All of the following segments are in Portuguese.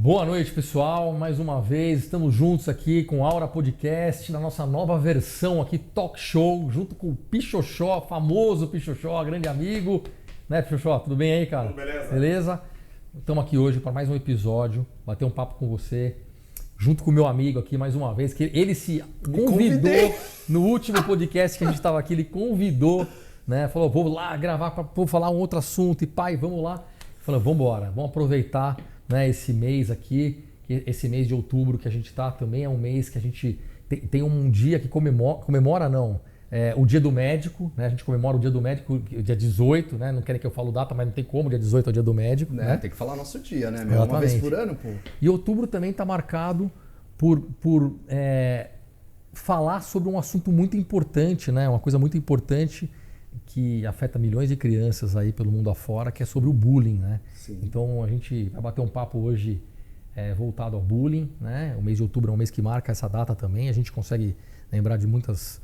Boa noite, pessoal. Mais uma vez, estamos juntos aqui com Aura Podcast, na nossa nova versão aqui, Talk Show, junto com o Pichoxó, famoso Pichoxó, grande amigo. Né, Pichoxó? Tudo bem aí, cara? Tudo beleza? Beleza? Estamos aqui hoje para mais um episódio, bater um papo com você, junto com o meu amigo aqui, mais uma vez, que ele se convidou no último podcast que a gente estava aqui, ele convidou, né? Falou, vou lá gravar, vou falar um outro assunto, e pai, vamos lá. Falou, vamos embora, vamos aproveitar, né, esse mês aqui, esse mês de outubro que a gente tá, também é um mês que a gente tem um dia que comemora não, o dia do médico, né? A gente comemora o dia do médico, dia 18, né? Não querem que eu fale data, mas não tem como, dia 18 é o dia do médico, né? Tem que falar nosso dia, né? Meu? Uma vez por ano, pô. E outubro também tá marcado por falar sobre um assunto muito importante, né? Uma coisa muito importante que afeta milhões de crianças aí pelo mundo afora, que é sobre o bullying, né? Sim. Então a gente vai bater um papo hoje voltado ao bullying, né? O mês de outubro é um mês que marca essa data também. A gente consegue lembrar de muitas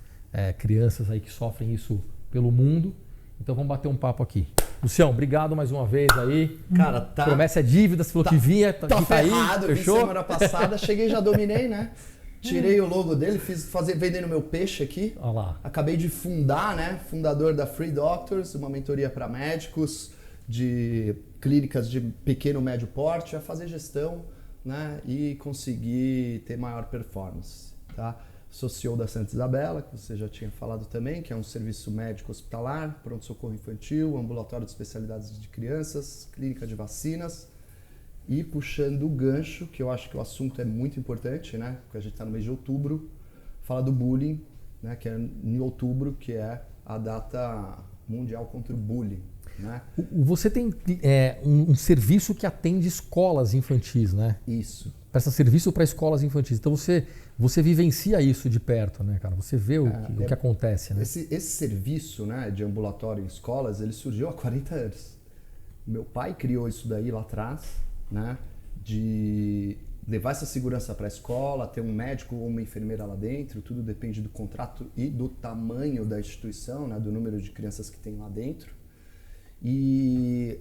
crianças aí que sofrem isso pelo mundo. Então vamos bater um papo aqui. Lucião, obrigado mais uma vez aí. Cara, tá. Promessa é dívida, você falou que vinha, Tá ferrado, aí, fechou? Semana passada, cheguei e já dominei, né? Tirei o logo dele, vendendo meu peixe aqui. Olha lá. Acabei de fundar, né? Fundador da Free Doctors, uma mentoria para médicos de clínicas de pequeno e médio porte, a fazer gestão, né? E conseguir ter maior performance, tá? Sou CEO da Santa Isabela, que você já tinha falado também, que é um serviço médico hospitalar, pronto-socorro infantil, ambulatório de especialidades de crianças, clínica de vacinas. E puxando o gancho, que eu acho que o assunto é muito importante, né? Porque a gente está no mês de outubro, fala do bullying, né? Que é em outubro, que é a data mundial contra o bullying, né? Você tem um serviço que atende escolas infantis, né? Isso. Presta serviço para escolas infantis. Então você vivencia isso de perto, né, cara? Você vê o que acontece, né? Esse serviço, né, de ambulatório em escolas, ele surgiu há 40 anos. Meu pai criou isso daí lá atrás, né, de levar essa segurança para a escola, ter um médico ou uma enfermeira lá dentro, tudo depende do contrato e do tamanho da instituição, né, do número de crianças que tem lá dentro. E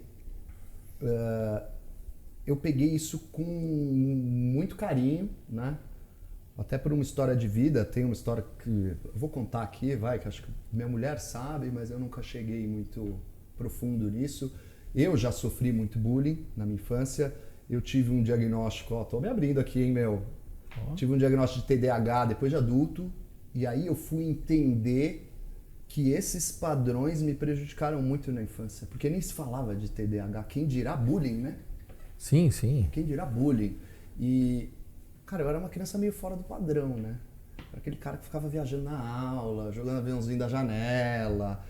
eu peguei isso com muito carinho, né, até por uma história de vida. Tem uma história que eu vou contar aqui, que acho que minha mulher sabe, mas eu nunca cheguei muito profundo nisso. Eu já sofri muito bullying na minha infância. Eu tive um diagnóstico, tô me abrindo aqui, hein, meu? Tive um diagnóstico de TDAH depois de adulto. E aí eu fui entender que esses padrões me prejudicaram muito na infância. Porque nem se falava de TDAH. Quem dirá bullying, né? Sim, sim. Quem dirá bullying. E, cara, eu era uma criança meio fora do padrão, né? Era aquele cara que ficava viajando na aula, jogando aviãozinho da janela.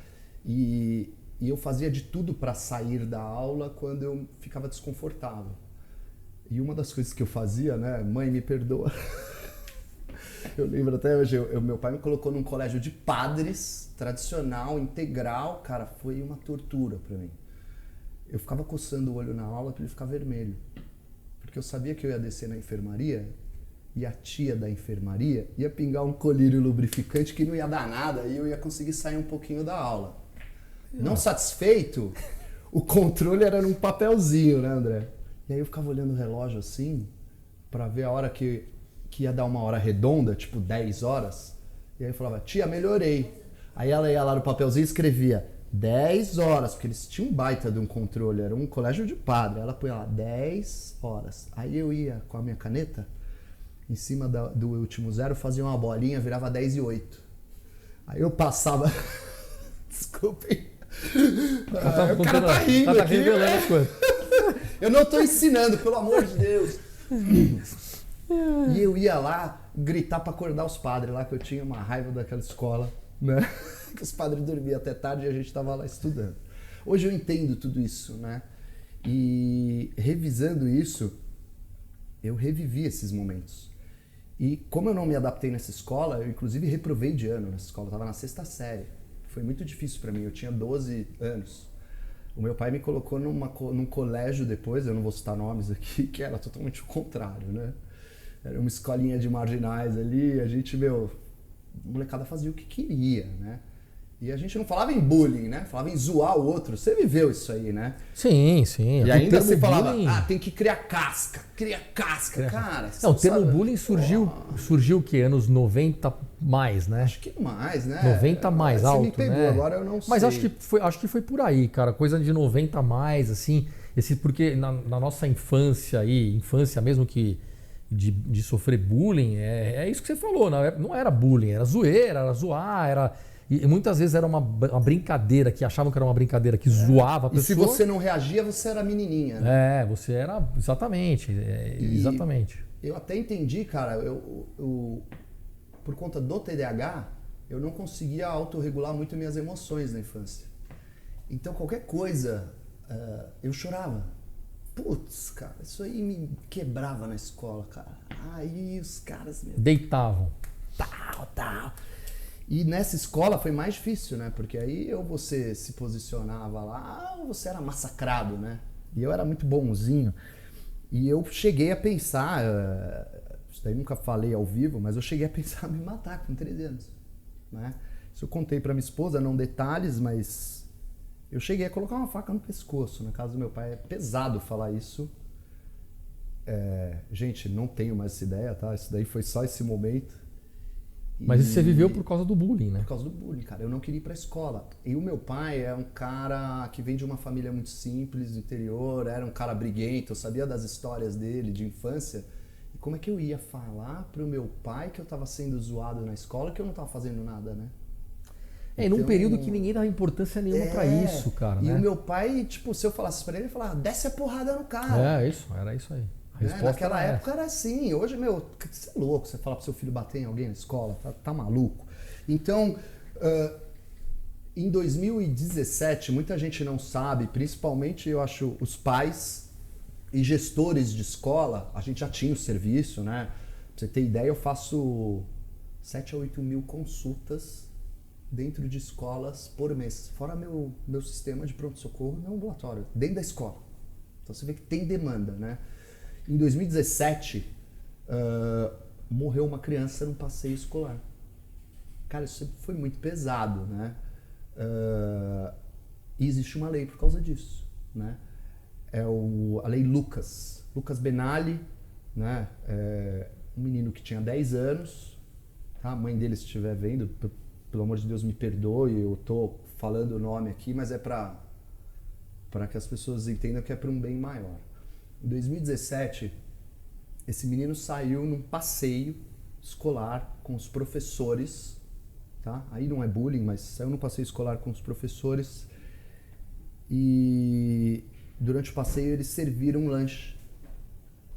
E eu fazia de tudo para sair da aula quando eu ficava desconfortável. E uma das coisas que eu fazia, né? Mãe, me perdoa. Eu lembro até hoje, meu pai me colocou num colégio de padres, tradicional, integral. Cara, foi uma tortura para mim. Eu ficava coçando o olho na aula para ele ficar vermelho. Porque eu sabia que eu ia descer na enfermaria e a tia da enfermaria ia pingar um colírio lubrificante que não ia dar nada e eu ia conseguir sair um pouquinho da aula. Não satisfeito, o controle era num papelzinho, né, André? E aí eu ficava olhando o relógio assim, pra ver a hora que ia dar uma hora redonda, tipo 10 horas. E aí eu falava, tia, melhorei. Aí ela ia lá no papelzinho e escrevia 10 horas, porque eles tinham um baita de um controle, era um colégio de padre. Ela põe lá 10 horas. Aí eu ia com a minha caneta, em cima do último zero, fazia uma bolinha, virava 10 e 8. Aí eu passava... Desculpem. O cara tá rindo aqui. Revelando as coisas. Eu não tô ensinando, pelo amor de Deus. E eu ia lá gritar pra acordar os padres lá, que eu tinha uma raiva daquela escola, né? Que os padres dormiam até tarde e a gente tava lá estudando. Hoje eu entendo tudo isso, né? E revisando isso, eu revivi esses momentos. E como eu não me adaptei nessa escola, eu inclusive reprovei de ano nessa escola, eu tava na 6ª série. Foi muito difícil para mim, eu tinha 12 anos. O meu pai me colocou num colégio depois, eu não vou citar nomes aqui, que era totalmente o contrário, né? Era uma escolinha de marginais ali, a gente, a molecada fazia o que queria, né? E a gente não falava em bullying, né? Falava em zoar o outro. Você viveu isso aí, né? Sim, sim. E ainda você falava, bullying... tem que criar casca. Cria casca, cara. Não, o termo bullying surgiu o quê? Anos 90 mais, né? Acho que mais, né? 90 mais você alto, me pegou, né? Agora eu não sei. Mas acho que foi por aí, cara. Coisa de 90 mais, assim. Porque na nossa infância aí, infância mesmo que de sofrer bullying, é isso que você falou. Não era bullying, era zoeira, era zoar, E muitas vezes era uma brincadeira, que achavam que era uma brincadeira, que zoava a pessoa. E se você não reagia, você era menininha, né? Você era... Exatamente. Exatamente. Eu até entendi, cara, por conta do TDAH, eu não conseguia autorregular muito minhas emoções na infância. Então qualquer coisa, eu chorava. Putz, cara, isso aí me quebrava na escola, cara. Aí os caras... Deitavam. Tal. E nessa escola foi mais difícil, né? Porque aí você se posicionava lá ou você era massacrado, né? E eu era muito bonzinho. E eu cheguei a pensar, isso daí nunca falei ao vivo, mas eu cheguei a pensar em me matar com 13 anos, né? Isso eu contei pra minha esposa, não detalhes, mas eu cheguei a colocar uma faca no pescoço. Na casa do meu pai é pesado falar isso. Gente, não tenho mais essa ideia, tá? Isso daí foi só esse momento. Mas isso você viveu por causa do bullying, né? Por causa do bullying, cara. Eu não queria ir pra escola. E o meu pai é um cara que vem de uma família muito simples, do interior, era um cara briguento, eu sabia das histórias dele, de infância. E como é que eu ia falar pro meu pai que eu tava sendo zoado na escola, que eu não tava fazendo nada, né? Num período que ninguém dava importância nenhuma pra isso, cara, e né? o meu pai, tipo, se eu falasse pra ele falava, desce a porrada no cara. Era isso aí. Naquela época era assim. Hoje, você é louco, você fala pro seu filho bater em alguém na escola, tá maluco. Então, em 2017, muita gente não sabe, principalmente eu acho os pais e gestores de escola, a gente já tinha o serviço, né? Pra você ter ideia, eu faço 7 a 8 mil consultas dentro de escolas por mês, fora meu sistema de pronto-socorro no ambulatório, dentro da escola. Então você vê que tem demanda, né? Em 2017, morreu uma criança num passeio escolar. Cara, isso foi muito pesado, né? E existe uma lei por causa disso, né? A lei Lucas Benali, né? Um menino que tinha 10 anos, tá? A mãe dele, se estiver vendo, pelo amor de Deus, me perdoe, eu tô falando o nome aqui, mas é para que as pessoas entendam que é para um bem maior. Em 2017, esse menino saiu num passeio escolar com os professores, tá? Aí não é bullying, mas saiu num passeio escolar com os professores e durante o passeio eles serviram um lanche,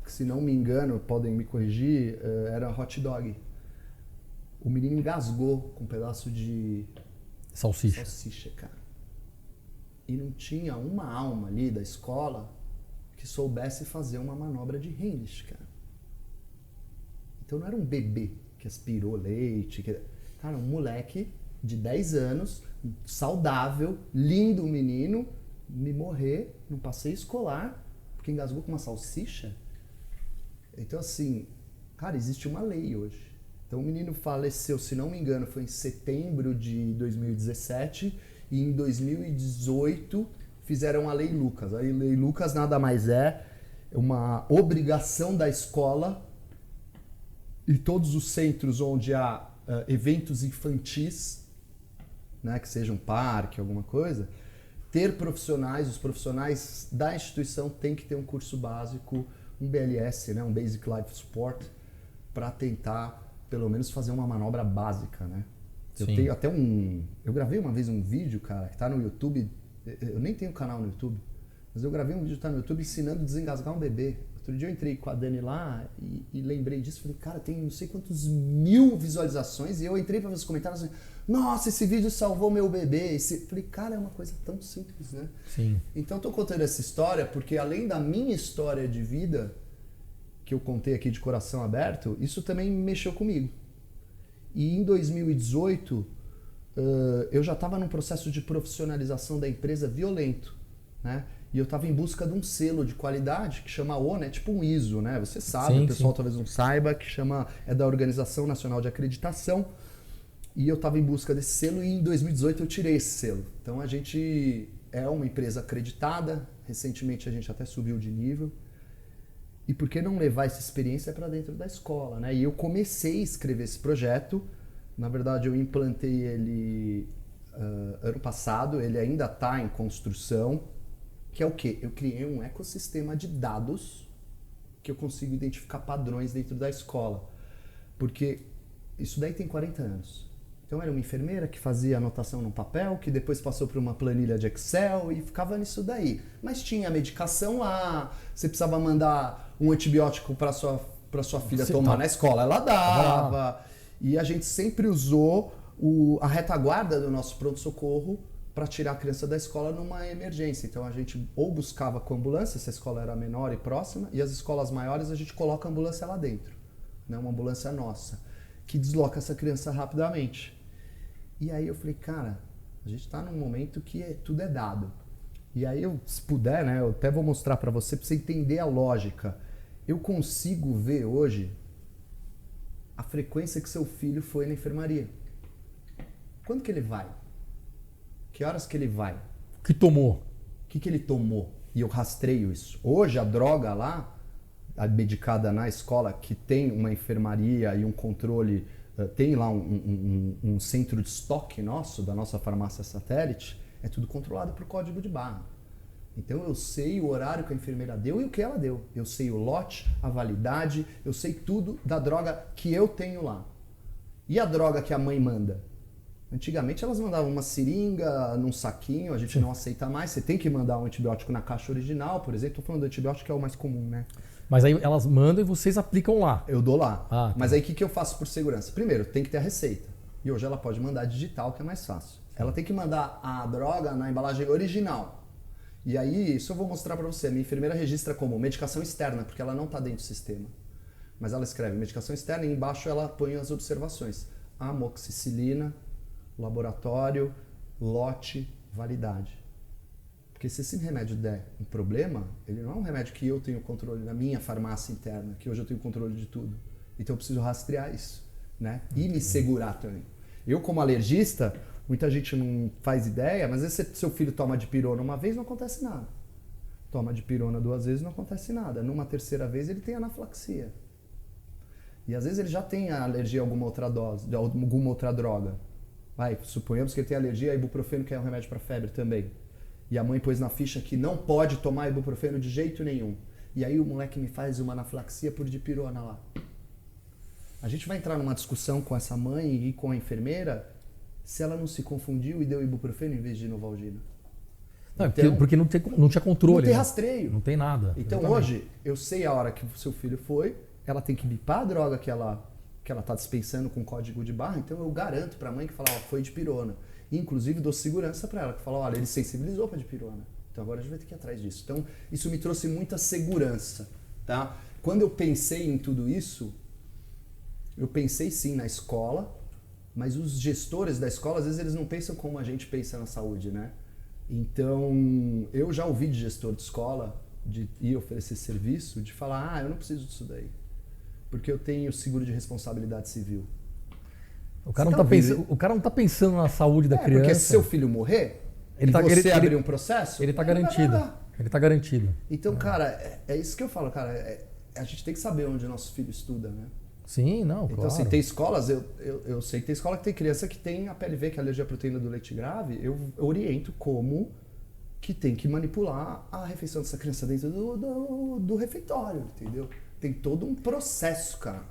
que, se não me engano, podem me corrigir, era hot dog. O menino engasgou com um pedaço de salsicha, cara. E não tinha uma alma ali da escola que soubesse fazer uma manobra de Heimlich, cara. Então não era um bebê que aspirou leite. Cara, um moleque de 10 anos, saudável, lindo menino, me morrer num passeio escolar porque engasgou com uma salsicha. Então assim, cara, existe uma lei hoje. Então o menino faleceu, se não me engano, foi em setembro de 2017 e em 2018 fizeram a Lei Lucas. A Lei Lucas nada mais é uma obrigação da escola e todos os centros onde há eventos infantis, né, que seja um parque, alguma coisa, ter profissionais, os profissionais da instituição têm que ter um curso básico, um BLS, né, um Basic Life Support, para tentar pelo menos fazer uma manobra básica, né? Eu tenho até eu gravei uma vez um vídeo, cara, que tá no YouTube. Eu nem tenho canal no YouTube, mas eu gravei um vídeo que tá no YouTube ensinando a desengasgar um bebê. Outro dia eu entrei com a Dani lá e lembrei disso. Falei, cara, tem não sei quantos 1000 visualizações. E eu entrei para ver os comentários assim, nossa, esse vídeo salvou meu bebê. Falei, cara, é uma coisa tão simples, né? Sim. Então eu tô contando essa história porque além da minha história de vida, que eu contei aqui de coração aberto, isso também mexeu comigo. E em 2018, eu já estava num processo de profissionalização da empresa violento, né? E eu estava em busca de um selo de qualidade que chama ONU, é tipo um ISO, né? Você sabe, o pessoal talvez não saiba, que é da Organização Nacional de Acreditação, E eu estava em busca desse selo e em 2018 eu tirei esse selo. Então a gente é uma empresa acreditada, recentemente a gente até subiu de nível. E por que não levar essa experiência para dentro da escola, né? E eu comecei a escrever esse projeto, na verdade eu implantei ele ano passado, ele ainda está em construção, que é o quê? Eu criei um ecossistema de dados que eu consigo identificar padrões dentro da escola. Porque isso daí tem 40 anos. Então era uma enfermeira que fazia anotação num papel, que depois passou por uma planilha de Excel e ficava nisso daí. Mas tinha medicação lá, você precisava mandar um antibiótico para sua filha tomar na escola, ela dava. E a gente sempre usou a retaguarda do nosso pronto-socorro para tirar a criança da escola numa emergência. Então a gente ou buscava com a ambulância, se a escola era menor e próxima, e as escolas maiores a gente coloca a ambulância lá dentro, né? Uma ambulância nossa, que desloca essa criança rapidamente. E aí eu falei, cara, a gente está num momento que tudo é dado. E aí eu, se puder, né, eu até vou mostrar para você entender a lógica. Eu consigo ver hoje a frequência que seu filho foi na enfermaria. Quando que ele vai? Que horas que ele vai? O que tomou? O que ele tomou? E eu rastreio isso. Hoje a droga lá, a medicada na escola, que tem uma enfermaria e um controle, tem lá um centro de estoque nosso, da nossa farmácia satélite, é tudo controlado por código de barra. Então eu sei o horário que a enfermeira deu e o que ela deu. Eu sei o lote, a validade, eu sei tudo da droga que eu tenho lá. E a droga que a mãe manda? Antigamente elas mandavam uma seringa num saquinho, a gente não aceita mais. Você tem que mandar um antibiótico na caixa original, por exemplo. Estou falando do antibiótico que é o mais comum, né? Mas aí elas mandam e vocês aplicam lá. Eu dou lá. Tá. Mas aí o que eu faço por segurança? Primeiro, tem que ter a receita. E hoje ela pode mandar digital, que é mais fácil. Ela tem que mandar a droga na embalagem original. E aí, isso eu vou mostrar para você. A minha enfermeira registra como medicação externa, porque ela não está dentro do sistema. Mas ela escreve medicação externa e embaixo ela põe as observações. Amoxicilina, laboratório, lote, validade. Porque se esse remédio der um problema, ele não é um remédio que eu tenho controle na minha farmácia interna, que hoje eu tenho controle de tudo. Então eu preciso rastrear isso, né? E me segurar também. Eu, como alergista, muita gente não faz ideia, mas às vezes seu filho toma dipirona uma vez, não acontece nada. Toma dipirona 2 vezes, não acontece nada. Numa terceira vez, ele tem anafilaxia. E às vezes ele já tem alergia a alguma outra dose, a alguma outra droga. Suponhamos que ele tem alergia a ibuprofeno, que é um remédio para febre também. E a mãe pôs na ficha que não pode tomar ibuprofeno de jeito nenhum. E aí o moleque me faz uma anafilaxia por dipirona lá. A gente vai entrar numa discussão com essa mãe e com a enfermeira se ela não se confundiu e deu ibuprofeno em vez de Novalgina. Não, então, porque não tinha controle. Não tem rastreio. Não tem nada. Então exatamente. Hoje, eu sei a hora que o seu filho foi, ela tem que bipar a droga que ela está dispensando com código de barra, então eu garanto para a mãe que fala, foi dipirona. E, inclusive, dou segurança para ela, que fala, olha, ele sensibilizou para dipirona. Então agora a gente vai ter que ir atrás disso. Então, isso me trouxe muita segurança, tá? Quando eu pensei em tudo isso, eu pensei sim na escola, mas os gestores da escola, às vezes, eles não pensam como a gente pensa na saúde, né? Então, eu já ouvi de gestor de escola, de ir oferecer serviço, de falar, eu não preciso disso daí, porque eu tenho seguro de responsabilidade civil. O cara não tá pensando na saúde da criança. Porque se seu filho morrer, você abrir um processo, ele tá garantido. Ele tá garantido. Então, cara, é isso que eu falo, cara. A gente tem que saber onde o nosso filho estuda, né? Sim, não, então, claro. Assim, tem escolas, eu sei que tem escola que tem criança que tem a PLV, que é a alergia à proteína do leite grave, eu oriento como que tem que manipular a refeição dessa criança dentro do refeitório, entendeu? Tem todo um processo, cara.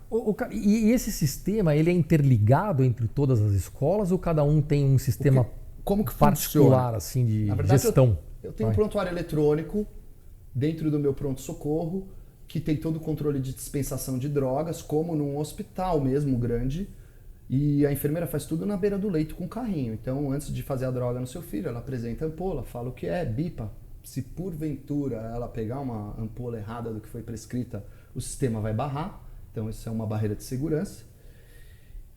E esse sistema, ele é interligado entre todas as escolas ou cada um tem um sistema como que particular, funciona? assim, de Na verdade, gestão? Eu tenho um prontuário eletrônico dentro do meu pronto-socorro que tem todo o controle de dispensação de drogas, como num hospital mesmo grande, e a enfermeira faz tudo na beira do leito com carrinho. Então, antes de fazer a droga no seu filho, ela apresenta a ampola, fala o que é, bipa. Se porventura ela pegar uma ampola errada do que foi prescrita, o sistema vai barrar, então isso é uma barreira de segurança.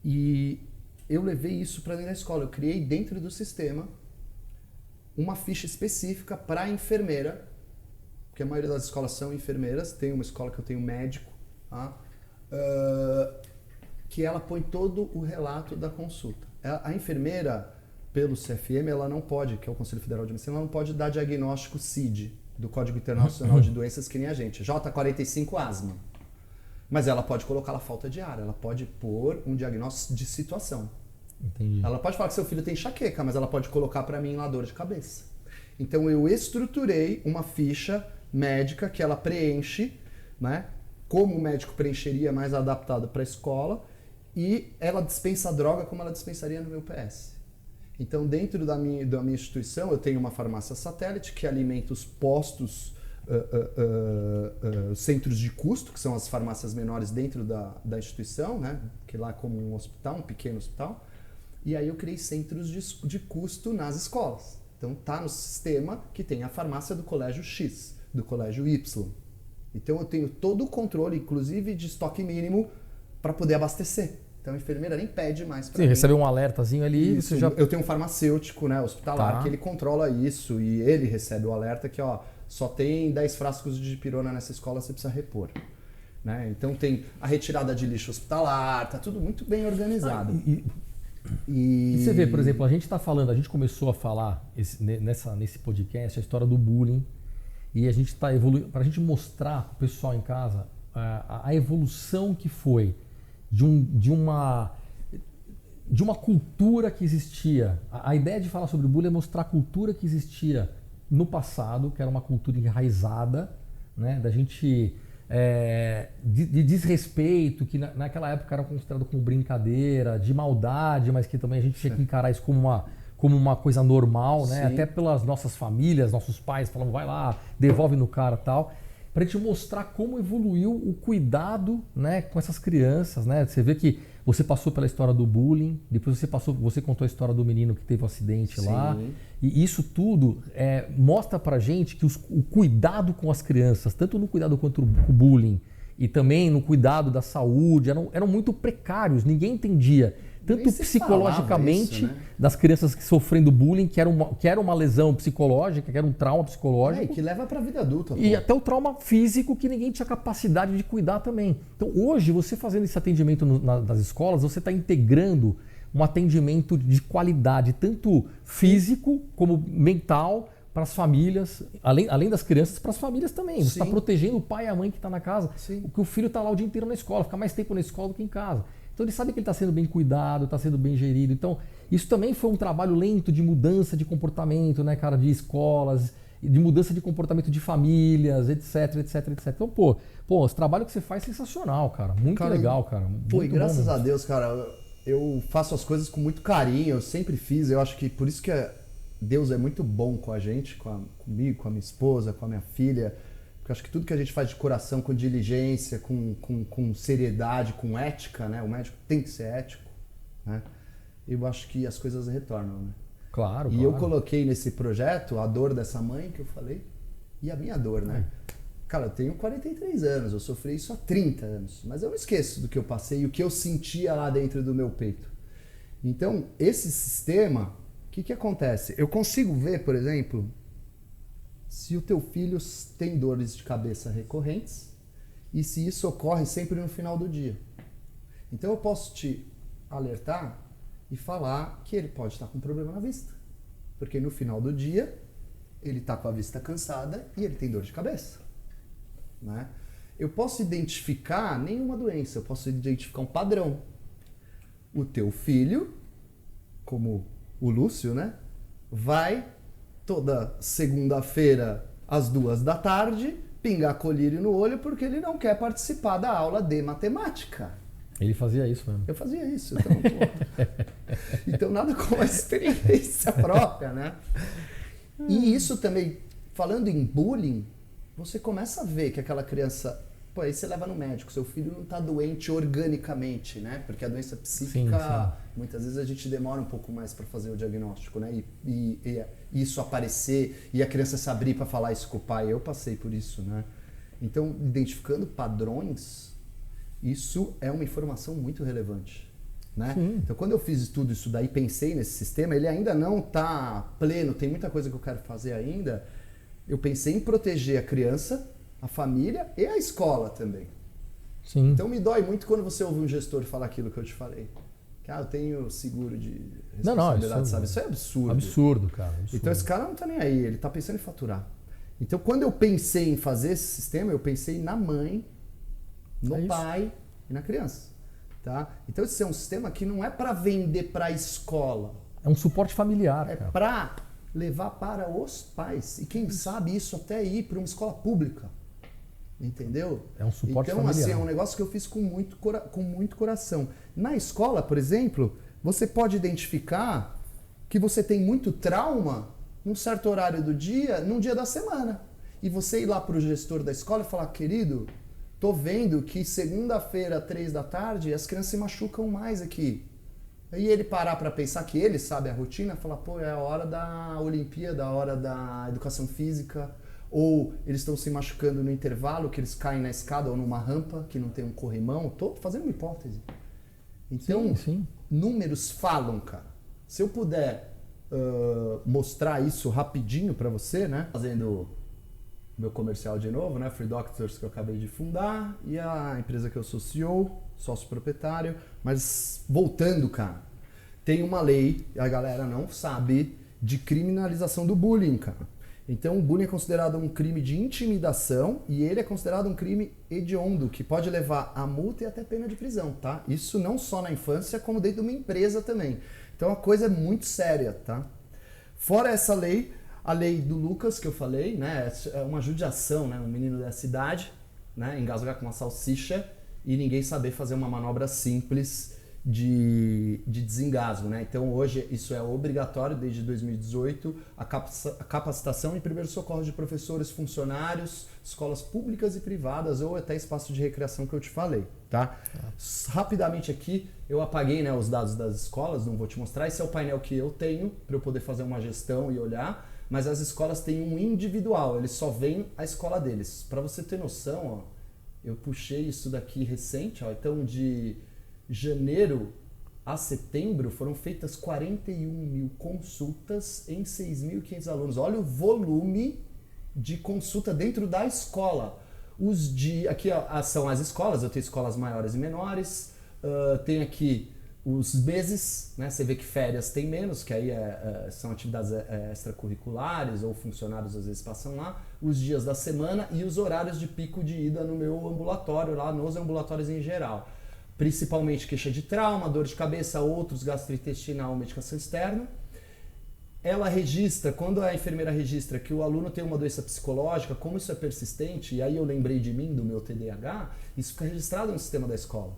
E eu levei isso para dentro da escola, eu criei dentro do sistema uma ficha específica para a enfermeira, porque a maioria das escolas são enfermeiras, tem uma escola que eu tenho médico, tá? Que ela põe todo o relato da consulta. A enfermeira, pelo CFM, ela não pode, que é o Conselho Federal de Medicina, ela não pode dar diagnóstico CID, do Código Internacional de Doenças que nem a gente. J45 asma. Mas ela pode colocar a falta de ar, ela pode pôr um diagnóstico de situação. Entendi. Ela pode falar que seu filho tem enxaqueca, mas ela pode colocar para mim lá dor de cabeça. Então eu estruturei uma ficha médica que ela preenche, né, como o médico preencheria, mais adaptado para a escola, e ela dispensa a droga como ela dispensaria no meu PS. Então, dentro da minha instituição, eu tenho uma farmácia satélite que alimenta os postos, centros de custo, que são as farmácias menores dentro da instituição, né? Que lá é como um hospital, um pequeno hospital. E aí eu criei centros de custo nas escolas. Então, tá no sistema que tem a farmácia do colégio X, do colégio Y. Então, eu tenho todo o controle, inclusive de estoque mínimo, para poder abastecer. Então a enfermeira nem pede mais para mim. Sim, recebeu um alertazinho ali. Isso, você já... Eu tenho um farmacêutico, né, hospitalar, que ele controla isso e ele recebe o alerta que só tem 10 frascos de dipirona nessa escola, você precisa repor. Né? Então tem a retirada de lixo hospitalar, tá tudo muito bem organizado. E você vê, por exemplo, a gente começou a falar nesse podcast a história do bullying e a gente está evoluindo, para a gente mostrar para o pessoal em casa a evolução que foi de uma cultura que existia. A ideia de falar sobre bullying é mostrar a cultura que existia no passado, que era uma cultura enraizada, né, da gente de desrespeito, que naquela época era considerado como brincadeira, de maldade, mas que também a gente tinha que encarar isso como uma coisa normal, né? Até pelas nossas famílias, nossos pais falavam, vai lá, devolve no cara e tal. Para a gente mostrar como evoluiu o cuidado, né, com essas crianças, né? Você vê que você passou pela história do bullying, depois você contou a história do menino que teve um acidente lá, e isso tudo mostra pra gente que o cuidado com as crianças, tanto no cuidado contra o bullying e também no cuidado da saúde, eram muito precários, ninguém entendia. Tanto psicologicamente, isso, né? Das crianças que sofrendo bullying, que era uma lesão psicológica, que era um trauma psicológico. E que leva para a vida adulta. E até o trauma físico, que ninguém tinha capacidade de cuidar também. Então hoje, você fazendo esse atendimento nas escolas, você está integrando um atendimento de qualidade, tanto físico como mental, para as famílias, além das crianças, para as famílias também. Você está protegendo o pai e a mãe que está na casa, porque o filho está lá o dia inteiro na escola, fica mais tempo na escola do que em casa. Então ele sabe que ele está sendo bem cuidado, está sendo bem gerido. Então isso também foi um trabalho lento de mudança de comportamento, né, cara, de escolas, de mudança de comportamento de famílias, etc, etc, etc. Então, esse trabalho que você faz é sensacional, cara. Muito legal, cara. E graças a Deus, cara, eu faço as coisas com muito carinho, eu sempre fiz. Eu acho que por isso que Deus é muito bom com a gente, comigo, com a minha esposa, com a minha filha. Porque eu acho que tudo que a gente faz de coração, com diligência, com seriedade, com ética, né? O médico tem que ser ético, né? Eu acho que as coisas retornam, né? Claro. E eu coloquei nesse projeto a dor dessa mãe que eu falei e a minha dor, né? Cara, eu tenho 43 anos, eu sofri isso há 30 anos, mas eu não esqueço do que eu passei e o que eu sentia lá dentro do meu peito. Então, esse sistema, o que acontece? Eu consigo ver, por exemplo, se o teu filho tem dores de cabeça recorrentes e se isso ocorre sempre no final do dia. Então eu posso te alertar e falar que ele pode estar com problema na vista. Porque no final do dia, ele está com a vista cansada e ele tem dor de cabeça. Né? Eu posso identificar nenhuma doença, eu posso identificar um padrão. O teu filho, como o Lúcio, né, vai toda segunda-feira às 2h pingar colírio no olho porque ele não quer participar da aula de matemática. Ele fazia isso mesmo. Eu fazia isso. Então nada como a experiência própria, né? E isso também, falando em bullying, você começa a ver que aquela criança... Pô, aí você leva no médico, seu filho não está doente organicamente, né? Porque a doença psíquica, muitas vezes a gente demora um pouco mais para fazer o diagnóstico, né? E isso aparecer e a criança se abrir para falar isso com o pai. Eu passei por isso, né? Então, identificando padrões, isso é uma informação muito relevante, né? Então, quando eu fiz tudo isso daí, pensei nesse sistema, ele ainda não está pleno, tem muita coisa que eu quero fazer ainda. Eu pensei em proteger a criança, a família e a escola também. Então me dói muito quando você ouve um gestor falar aquilo que eu te falei. Que, eu tenho seguro de Não, responsabilidade, sabe? Isso é absurdo. Absurdo, cara. Absurdo. Então esse cara não tá nem aí, ele tá pensando em faturar. Então quando eu pensei em fazer esse sistema, eu pensei na mãe, no pai e na criança. Tá? Então esse é um sistema que não é para vender para a escola. É um suporte familiar. É para levar para os pais. E quem sabe isso até ir para uma escola pública. Entendeu? É um suporte familiar. Então, assim, é um negócio que eu fiz com muito coração. Na escola, por exemplo, você pode identificar que você tem muito trauma num certo horário do dia, num dia da semana. E você ir lá para o gestor da escola e falar, querido, tô vendo que segunda-feira, 3 da tarde, as crianças se machucam mais aqui. Aí ele parar para pensar que ele sabe a rotina, falar, pô, é a hora da Olimpíada, a hora da educação física, ou eles estão se machucando no intervalo, que eles caem na escada ou numa rampa, que não tem um corrimão. Tô fazendo uma hipótese. Então, sim. Números falam, cara. Se eu puder mostrar isso rapidinho para você, né? Fazendo meu comercial de novo, né? Free Doctors, que eu acabei de fundar, e a empresa que eu sou CEO, sócio proprietário. Mas voltando, cara, tem uma lei, a galera não sabe, de criminalização do bullying, cara. Então o bullying é considerado um crime de intimidação e ele é considerado um crime hediondo, que pode levar a multa e até pena de prisão, tá? Isso não só na infância, como dentro de uma empresa também. Então a coisa é muito séria, tá? Fora essa lei, a lei do Lucas, que eu falei, né? É uma judiação, né? Um menino dessa idade, né? Engasgar com uma salsicha e ninguém saber fazer uma manobra simples de desengasgo, né? Então hoje isso é obrigatório desde 2018, a capacitação em primeiros socorros de professores, funcionários, escolas públicas e privadas ou até espaço de recreação que eu te falei, tá? Rapidamente aqui eu apaguei, né, os dados das escolas, não vou te mostrar, esse é o painel que eu tenho para eu poder fazer uma gestão e olhar, mas as escolas têm um individual, eles só veem a escola deles. Para você ter noção, ó, eu puxei isso daqui recente, ó, então de janeiro a setembro foram feitas 41 mil consultas em 6.500 alunos. Olha o volume de consulta dentro da escola. Aqui ó, são as escolas, eu tenho escolas maiores e menores, tem aqui os meses, né? Você vê que férias tem menos, que aí são atividades extracurriculares ou funcionários às vezes passam lá, os dias da semana e os horários de pico de ida no meu ambulatório, lá nos ambulatórios em geral. Principalmente queixa de trauma, dor de cabeça, outros gastrointestinal, medicação externa. Ela registra, quando a enfermeira registra que o aluno tem uma doença psicológica, como isso é persistente, e aí eu lembrei de mim, do meu TDAH, isso fica registrado no sistema da escola.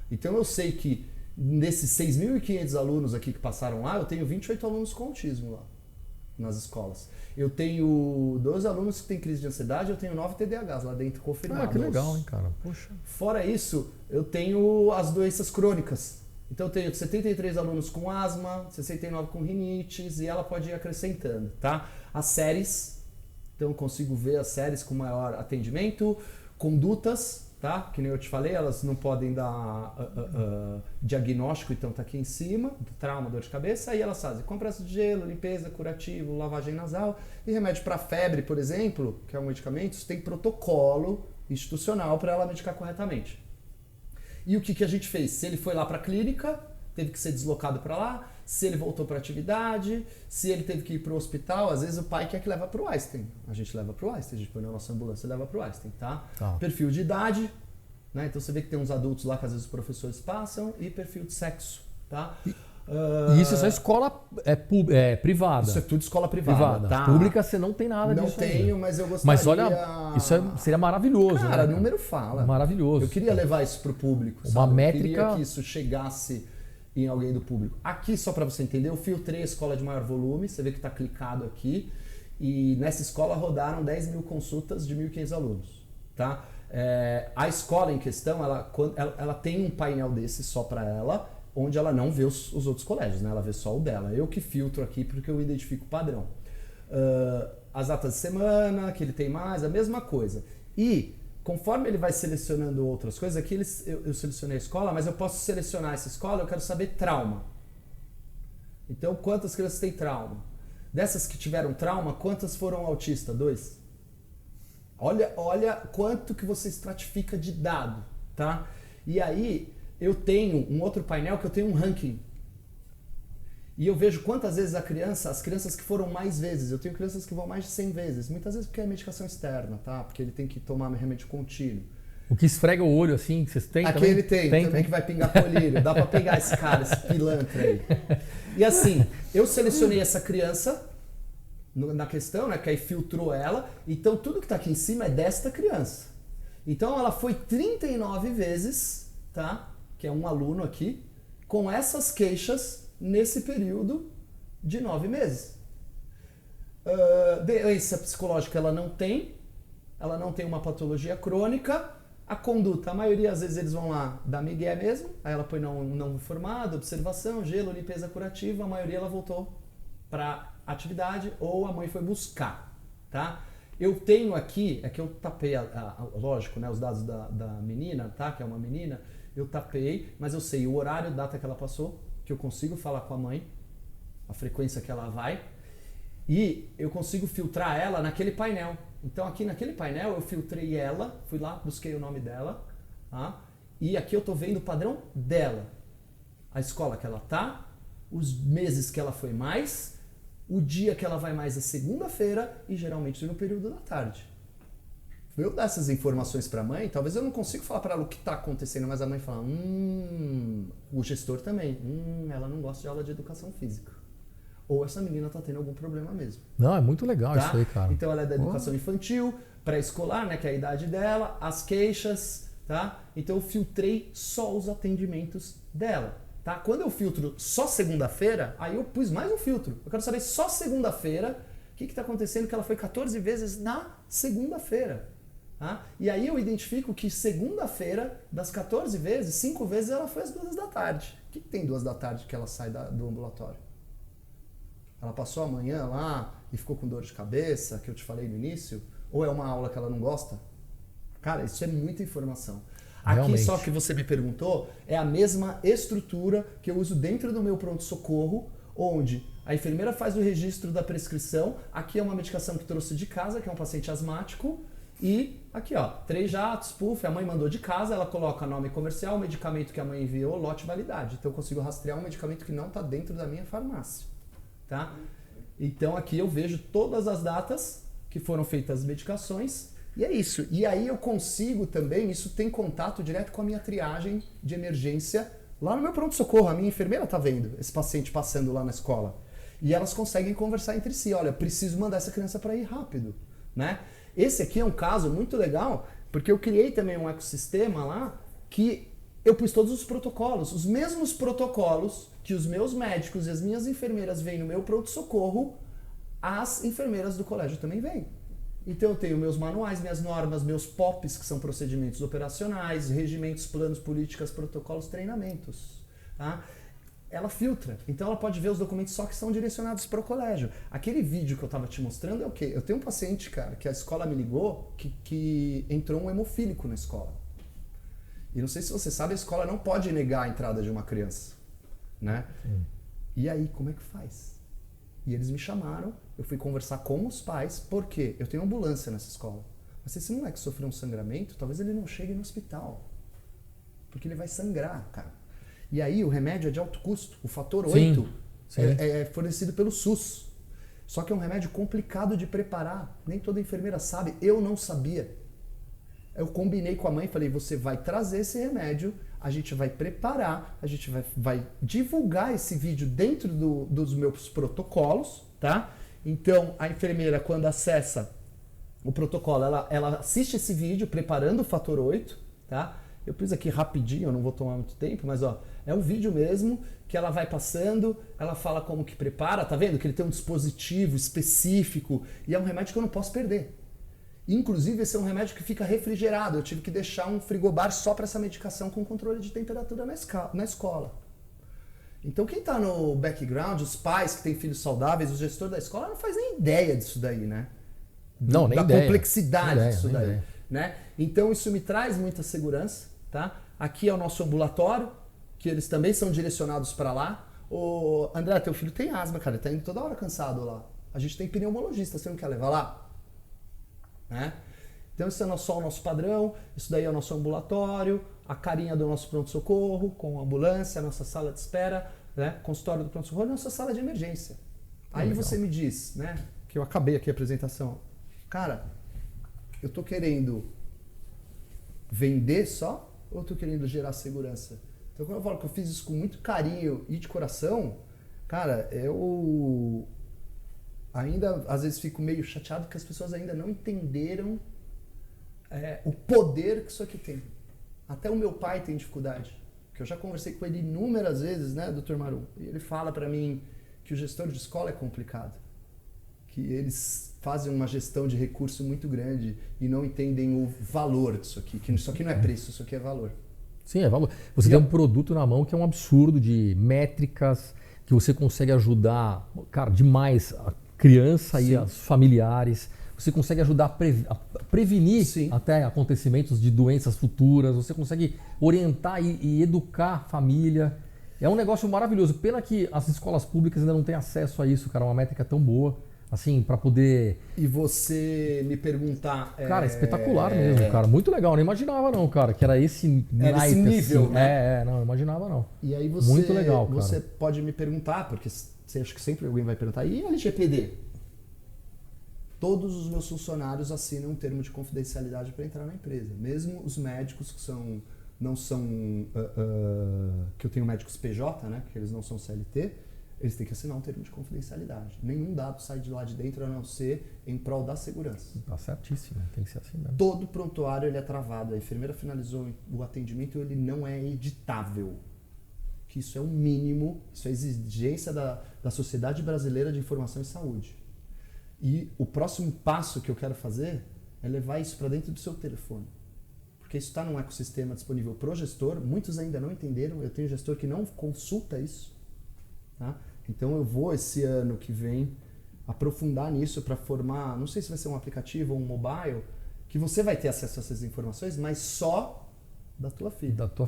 Então eu sei que nesses 6.500 alunos aqui que passaram lá, eu tenho 28 alunos com autismo lá, nas escolas. Eu tenho 12 alunos que têm crise de ansiedade, eu tenho 9 TDAHs lá dentro confirmados. Ah, que legal, hein, cara? Poxa. Fora isso, eu tenho as doenças crônicas. Então eu tenho 73 alunos com asma, 69 com rinites, e ela pode ir acrescentando, tá? As séries, então eu consigo ver as séries com maior atendimento, condutas, tá? Que nem eu te falei, elas não podem dar diagnóstico, então tá aqui em cima, trauma, dor de cabeça, aí elas fazem compressa de gelo, limpeza, curativo, lavagem nasal e remédio para febre, por exemplo, que é um medicamento, tem protocolo institucional para ela medicar corretamente. E o que a gente fez? Se ele foi lá para a clínica, teve que ser deslocado para lá, se ele voltou para a atividade, se ele teve que ir para o hospital, às vezes o pai quer que leva para o Einstein. A gente leva para o Einstein, a gente põe na nossa ambulância e leva para o Einstein, tá? Perfil de idade, né? Então você vê que tem uns adultos lá que às vezes os professores passam, e perfil de sexo, tá? E isso é só escola privada. Isso é tudo escola privada. Tá? Pública você não tem nada disso. Não tenho, ainda. mas eu gostaria... Mas olha, isso seria maravilhoso. Cara, né? número fala. Maravilhoso. Eu queria levar isso pro público. Uma métrica... Eu queria que isso chegasse em alguém do público. Aqui, só para você entender, eu filtrei a escola de maior volume, você vê que está clicado aqui, e nessa escola rodaram 10 mil consultas de 1.500 alunos. Tá? A escola em questão, ela tem um painel desse só para ela, onde ela não vê os outros colégios, né? Ela vê só o dela. Eu que filtro aqui porque eu identifico o padrão. As datas de semana, que ele tem mais, a mesma coisa. E conforme ele vai selecionando outras coisas, aqui eu selecionei a escola, mas eu posso selecionar essa escola, eu quero saber trauma. Então, quantas crianças têm trauma? Dessas que tiveram trauma, quantas foram autistas? 2. Olha quanto que você estratifica de dado, tá? E aí, eu tenho um outro painel que eu tenho um ranking. E eu vejo quantas vezes as crianças que foram mais vezes, eu tenho crianças que vão mais de 100 vezes, muitas vezes porque é medicação externa, tá? Porque ele tem que tomar remédio contínuo. O que esfrega o olho assim, que vocês têm Aqui também? ele tem também que vai pingar colírio, dá pra pegar esse cara, esse pilantra aí. E assim, eu selecionei essa criança na questão, né, que aí filtrou ela, então tudo que tá aqui em cima é desta criança. Então ela foi 39 vezes, tá? Que é um aluno aqui, com essas queixas nesse período de 9 meses. Doença psicológica ela não tem uma patologia crônica. A conduta, a maioria às vezes eles vão lá dar migué mesmo, aí ela põe não informado, observação, gelo, limpeza curativa, a maioria ela voltou para atividade ou a mãe foi buscar, tá? Eu tenho aqui, é que eu tapei, lógico, né, os dados da menina, tá? Que é uma menina, eu tapei, mas eu sei o horário, data que ela passou, que eu consigo falar com a mãe, a frequência que ela vai, e eu consigo filtrar ela naquele painel. Então aqui naquele painel eu filtrei ela, fui lá, busquei o nome dela, tá? E aqui eu tô vendo o padrão dela. A escola que ela tá, os meses que ela foi mais, o dia que ela vai mais é segunda-feira e geralmente no período da tarde. Eu dar essas informações para a mãe, talvez eu não consiga falar para ela o que está acontecendo, mas a mãe fala, o gestor também, ela não gosta de aula de educação física. Ou essa menina está tendo algum problema mesmo. Não, é muito legal, tá? Isso aí, cara. Então ela é da educação infantil, pré-escolar, né, que é a idade dela, as queixas, tá? Então eu filtrei só os atendimentos dela, tá? Quando eu filtro só segunda-feira, aí eu pus mais um filtro. Eu quero saber só segunda-feira, o que está acontecendo, que ela foi 14 vezes na segunda-feira. Tá? E aí eu identifico que segunda-feira, das 14 vezes, 5 vezes ela foi às 2 da tarde. O que tem 2 da tarde que ela sai do ambulatório? Ela passou a manhã lá e ficou com dor de cabeça, que eu te falei no início? Ou é uma aula que ela não gosta? Cara, isso é muita informação. Realmente. Aqui, só que você me perguntou, é a mesma estrutura que eu uso dentro do meu pronto-socorro, onde a enfermeira faz o registro da prescrição. Aqui é uma medicação que trouxe de casa, que é um paciente asmático. E aqui, ó, 3 jatos, puff, a mãe mandou de casa, ela coloca nome comercial, o medicamento que a mãe enviou, lote e validade. Então eu consigo rastrear um medicamento que não está dentro da minha farmácia. Tá? Então aqui eu vejo todas as datas que foram feitas as medicações e é isso. E aí eu consigo também, isso tem contato direto com a minha triagem de emergência lá no meu pronto-socorro. A minha enfermeira tá vendo esse paciente passando lá na escola. E elas conseguem conversar entre si. Olha, preciso mandar essa criança para ir rápido, né? Esse aqui é um caso muito legal, porque eu criei também um ecossistema lá que eu pus todos os protocolos, os mesmos protocolos que os meus médicos e as minhas enfermeiras veem no meu pronto-socorro, as enfermeiras do colégio também veem. Então eu tenho meus manuais, minhas normas, meus POPs, que são procedimentos operacionais, regimentos, planos, políticas, protocolos, treinamentos. Tá? Ela filtra, então ela pode ver os documentos só que são direcionados para o colégio. Aquele vídeo que eu estava te mostrando é o quê? Eu tenho um paciente, cara, que a escola me ligou, que entrou um hemofílico na escola. E não sei se você sabe, a escola não pode negar a entrada de uma criança, né? E aí, como é que faz? E eles me chamaram, eu fui conversar com os pais, porque eu tenho ambulância nessa escola. Mas se esse moleque sofreu um sangramento, talvez ele não chegue no hospital. Porque ele vai sangrar, cara. E aí o remédio é de alto custo. O fator 8 é fornecido pelo SUS. Só que é um remédio complicado de preparar. Nem toda enfermeira sabe. Eu não sabia. Eu combinei com a mãe e falei, você vai trazer esse remédio, a gente vai preparar, a gente vai divulgar esse vídeo dentro dos meus protocolos, tá? Então, a enfermeira, quando acessa o protocolo, ela assiste esse vídeo preparando o fator 8, tá? Eu pus aqui rapidinho, eu não vou tomar muito tempo, mas ó, é um vídeo mesmo que ela vai passando, ela fala como que prepara, tá vendo? Que ele tem um dispositivo específico e é um remédio que eu não posso perder. Inclusive, esse é um remédio que fica refrigerado. Eu tive que deixar um frigobar só para essa medicação com controle de temperatura na escola. Então, quem está no background, os pais que têm filhos saudáveis, o gestor da escola, não faz nem ideia disso daí, né? Não, nem da ideia. Complexidade disso daí. Ideia. Né? Então, isso me traz muita segurança. Tá? Aqui é o nosso ambulatório, que eles também são direcionados para lá. Ô, André, teu filho tem asma, cara. Ele tá indo toda hora cansado lá. A gente tem pneumologista, você não quer levar lá? Né? Então esse é só o nosso padrão, isso daí é o nosso ambulatório, a carinha do nosso pronto-socorro, com a ambulância, a nossa sala de espera, né? Consultório do pronto-socorro e a nossa sala de emergência. Aí legal. você me diz, né? Que eu acabei aqui a apresentação. Cara, eu tô querendo vender só ou eu tô querendo gerar segurança? Então quando eu falo que eu fiz isso com muito carinho e de coração, cara, eu ainda às vezes fico meio chateado porque as pessoas ainda não entenderam o poder que isso aqui tem. Até o meu pai tem dificuldade, que eu já conversei com ele inúmeras vezes, né, Dr. Marum? E ele fala para mim que o gestor de escola é complicado, que eles fazem uma gestão de recurso muito grande e não entendem o valor disso aqui, que isso aqui não é preço, isso aqui é valor. Sim, é valor. Você tem um produto na mão que é um absurdo de métricas, que você consegue ajudar, cara, demais a criança e os familiares. Você consegue ajudar a prevenir até acontecimentos de doenças futuras. Você consegue orientar e educar a família. É um negócio maravilhoso. Pena que as escolas públicas ainda não têm acesso a isso, cara. Uma métrica tão boa, assim, para poder... E você me perguntar... Cara, espetacular mesmo, cara. Muito legal. Não imaginava não, cara, que era esse naipe, esse nível, assim. né? Não imaginava não. E aí você, muito legal, cara. Você pode me perguntar, porque você acha que sempre alguém vai perguntar, e a LGPD? Todos os meus funcionários assinam um termo de confidencialidade para entrar na empresa. Mesmo os médicos que não são... que eu tenho médicos PJ, né? Que eles não são CLT, eles têm que assinar um termo de confidencialidade. Nenhum dado sai de lá de dentro a não ser em prol da segurança. Tá certíssimo, tem que ser assim mesmo. Todo prontuário ele é travado. A enfermeira finalizou o atendimento, ele não é editável. Que isso é o mínimo, isso é exigência da Sociedade Brasileira de Informação em Saúde. E o próximo passo que eu quero fazer é levar isso para dentro do seu telefone. Porque isso está num ecossistema disponível para o gestor, muitos ainda não entenderam, eu tenho gestor que não consulta isso. Tá? Então eu vou esse ano que vem aprofundar nisso para formar, não sei se vai ser um aplicativo ou um mobile, que você vai ter acesso a essas informações, mas só da tua filha. Da tua...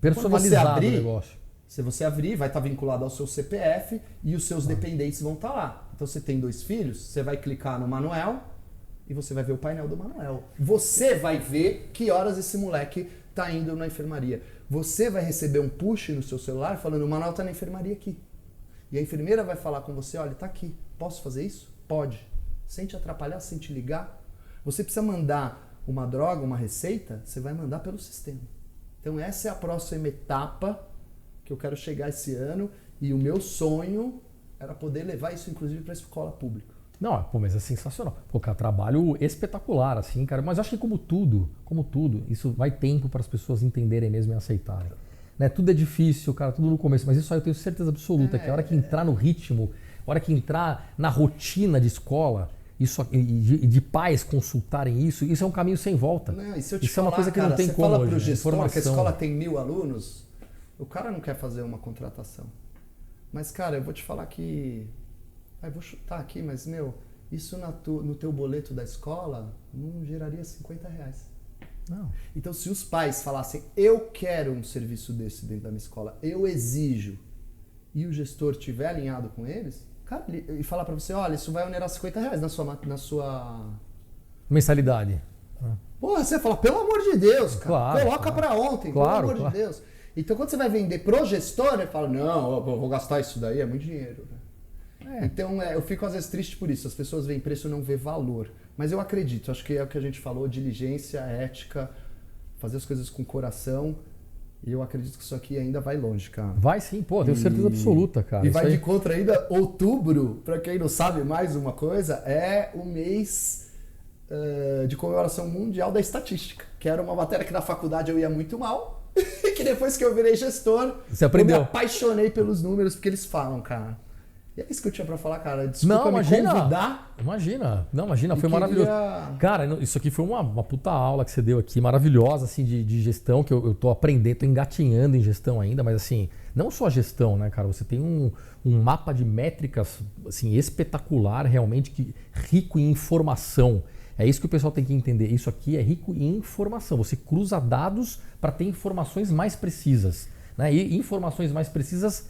Personalizado o negócio. Se você abrir, vai estar vinculado ao seu CPF e os seus dependentes vão estar lá. Então você tem 2 filhos, você vai clicar no Manuel e você vai ver o painel do Manuel. Você vai ver que horas esse moleque está indo na enfermaria. Você vai receber um push no seu celular falando, o Manuel está na enfermaria aqui. E a enfermeira vai falar com você, olha, está aqui, posso fazer isso? Pode. Sem te atrapalhar, sem te ligar. Você precisa mandar uma droga, uma receita, você vai mandar pelo sistema. Então essa é a próxima etapa que eu quero chegar esse ano e o meu sonho era poder levar isso inclusive para a escola pública. Não, pô, mas é sensacional. Pô, cara, trabalho espetacular, assim, cara. Mas acho que como tudo, isso vai tempo para as pessoas entenderem mesmo e aceitarem. Né? Tudo é difícil, cara, tudo no começo, mas isso aí eu tenho certeza absoluta, que a hora que entrar no ritmo, a hora que entrar na rotina de escola, isso, e de pais consultarem isso é um caminho sem volta. Não, e se eu te isso falar, é uma coisa que cara, não tem você como fala hoje. pro gestor Informação. que a escola tem 1000 alunos, o cara não quer fazer uma contratação. Mas, cara, eu vou te falar que... eu vou chutar aqui, mas, isso no teu boleto da escola não geraria R$50. Não. Então, se os pais falassem, eu quero um serviço desse dentro da minha escola, eu exijo, e o gestor estiver alinhado com eles, cara, e falar para você, olha, isso vai onerar R$50 na sua... mensalidade. Porra, você fala, pelo amor de Deus, cara, claro, coloca para ontem, pelo amor de Deus. Então, quando você vai vender pro gestor, ele fala, não, eu vou gastar isso daí, é muito dinheiro. Então, eu fico às vezes triste por isso. As pessoas veem preço e não vê valor. Mas eu acredito, acho que é o que a gente falou, diligência, ética, fazer as coisas com coração. E eu acredito que isso aqui ainda vai longe, cara. Vai sim, pô, tenho certeza absoluta, cara. E vai de contra ainda, outubro, para quem não sabe mais uma coisa, é o mês de comemoração mundial da estatística. Que era uma matéria que na faculdade eu ia muito mal. E que depois que eu virei gestor, você aprendeu. Eu me apaixonei pelos números, porque eles falam, cara. E é isso que eu tinha pra falar, cara. Desculpa me convidar. Imagina, foi maravilhoso. Cara, isso aqui foi uma puta aula que você deu aqui, maravilhosa, assim, de gestão, que eu tô aprendendo, tô engatinhando em gestão ainda, mas assim, não só gestão, né, cara? Você tem um mapa de métricas, assim, espetacular, realmente, rico em informação. É isso que o pessoal tem que entender. Isso aqui é rico em informação. Você cruza dados para ter informações mais precisas, né? E informações mais precisas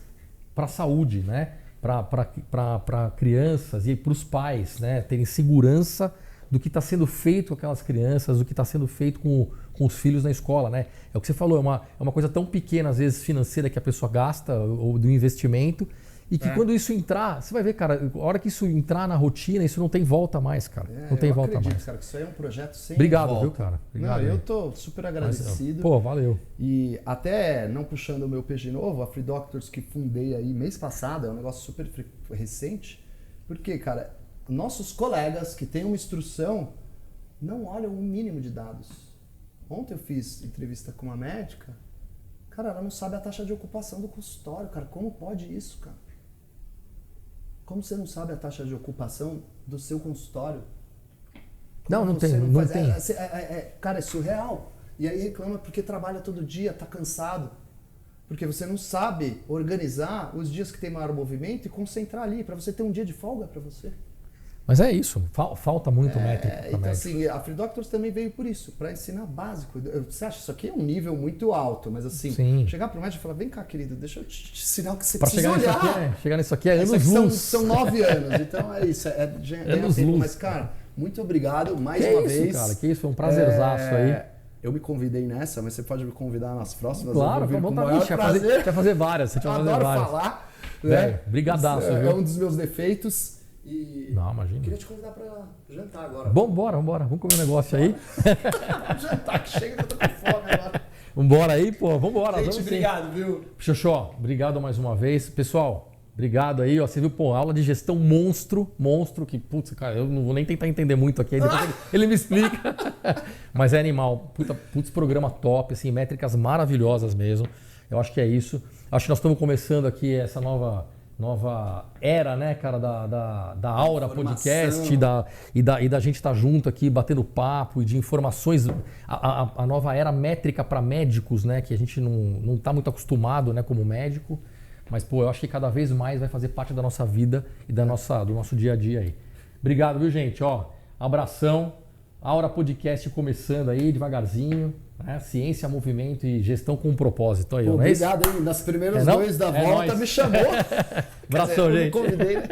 para a saúde, né? Para crianças e para os pais, né? Terem segurança do que está sendo feito com aquelas crianças, do que está sendo feito com os filhos na escola, né? É o que você falou, é uma coisa tão pequena, às vezes, financeira que a pessoa gasta, ou do investimento, e que quando isso entrar, você vai ver, cara, a hora que isso entrar na rotina, isso não tem volta mais, cara. Não tem volta mais. Eu acredito, cara, que isso aí é um projeto sem Obrigado, volta. Viu, cara? Obrigado, eu tô super agradecido. Pô, valeu. E até, não puxando o meu PG novo, a Free Doctors que fundei aí mês passado, é um negócio super recente, porque, cara, nossos colegas que têm uma instrução não olham o mínimo de dados. Ontem eu fiz entrevista com uma médica, cara, ela não sabe a taxa de ocupação do consultório, cara, como pode isso, cara? Como você não sabe a taxa de ocupação do seu consultório? Não, não tem. Cara, é surreal. E aí reclama porque trabalha todo dia, tá cansado. Porque você não sabe organizar os dias que tem maior movimento e concentrar ali, para você ter um dia de folga para você. Mas é isso, falta muito métrica. Então, assim, a Free Doctors também veio por isso, para ensinar básico. Você acha isso aqui é um nível muito alto, mas assim, chegar para o médico e falar, vem cá, querido, deixa eu te ensinar o que você precisa olhar. Chegar nisso aqui é anos-luz. São 9 anos, então é isso, anos-luz. Mas, cara, muito obrigado mais uma vez. Cara, que isso, foi um prazerzaço aí. Eu me convidei nessa, mas você pode me convidar nas próximas. Claro, vamos fazer várias. Você vai adoro falar. Né? Brigadaço, é um dos meus defeitos. E não, imagina. Queria te convidar para jantar agora. Vambora. Vamos comer um negócio aí. Jantar, que chega que eu tô com fome agora. Vambora aí, pô. Vambora. Gente, obrigado, viu? Xoxó, obrigado mais uma vez. Pessoal, obrigado aí. Ó, você viu, pô, aula de gestão monstro, que, putz, cara, eu não vou nem tentar entender muito aqui. Ele me explica. Mas é animal. Putz, programa top, assim, métricas maravilhosas mesmo. Eu acho que é isso. Acho que nós estamos começando aqui essa nova era, né, cara, da Aura Podcast e da gente estar junto aqui, batendo papo e de informações, a nova era métrica para médicos, né, que a gente não está muito acostumado, né, como médico, mas, pô, eu acho que cada vez mais vai fazer parte da nossa vida e do nosso dia a dia aí. Obrigado, viu, gente? Ó, abração. Aura Podcast começando aí devagarzinho, né? Ciência, movimento e gestão com propósito. Aí, obrigado, hein? Nas primeiras dois da volta nóis. Me chamou. Abração, gente. Eu me convidei, né?